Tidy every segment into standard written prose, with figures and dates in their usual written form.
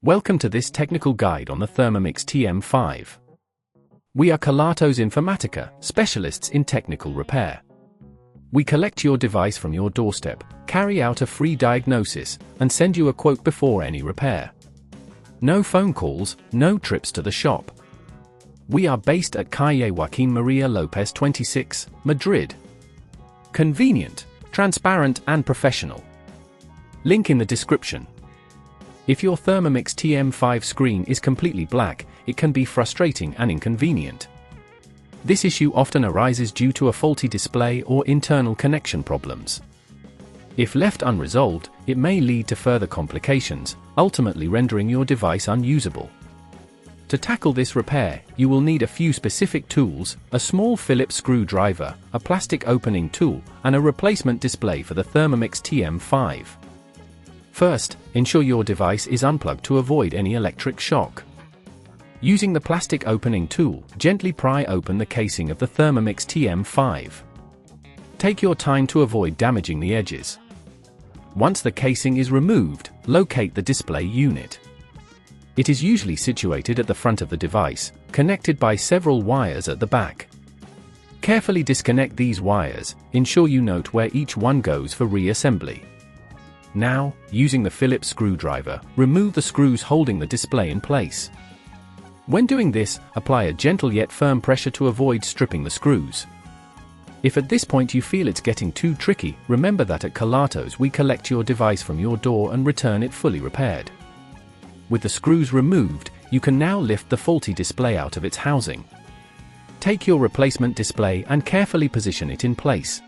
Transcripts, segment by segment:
Welcome to this technical guide on the Thermomix TM5. We are Kelatos Informatica, specialists in technical repair. We collect your device from your doorstep, carry out a free diagnosis, and send you a quote before any repair. No phone calls, no trips to the shop. We are based at Calle Joaquín María López 26, Madrid. Convenient, transparent and professional. Link in the description. If your Thermomix TM5 screen is completely black, it can be frustrating and inconvenient. This issue often arises due to a faulty display or internal connection problems. If left unresolved, it may lead to further complications, ultimately rendering your device unusable. To tackle this repair, you will need a few specific tools: a small Phillips screwdriver, a plastic opening tool, and a replacement display for the Thermomix TM5. First, ensure your device is unplugged to avoid any electric shock. Using the plastic opening tool, gently pry open the casing of the Thermomix TM5. Take your time to avoid damaging the edges. Once the casing is removed, locate the display unit. It is usually situated at the front of the device, connected by several wires at the back. Carefully disconnect these wires, ensure you note where each one goes for reassembly. Now, using the Phillips screwdriver, remove the screws holding the display in place. When doing this, apply a gentle yet firm pressure to avoid stripping the screws. If at this point you feel it's getting too tricky, remember that at Kelatos we collect your device from your door and return it fully repaired. With the screws removed, you can now lift the faulty display out of its housing. Take your replacement display and carefully position it in place.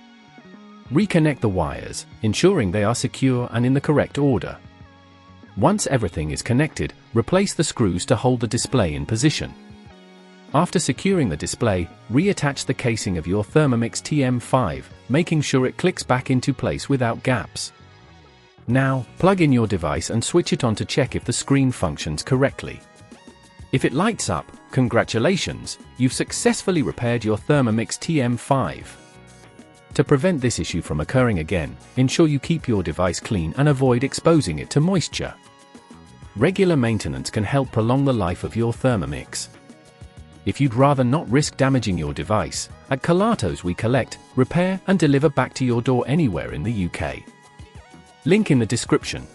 Reconnect the wires, ensuring they are secure and in the correct order. Once everything is connected, replace the screws to hold the display in position. After securing the display, reattach the casing of your Thermomix TM5, making sure it clicks back into place without gaps. Now, plug in your device and switch it on to check if the screen functions correctly. If it lights up, congratulations, you've successfully repaired your Thermomix TM5. To prevent this issue from occurring again, ensure you keep your device clean and avoid exposing it to moisture. Regular maintenance can help prolong the life of your Thermomix. If you'd rather not risk damaging your device, at Kelatos we collect, repair and deliver back to your door anywhere in the UK. Link in the description.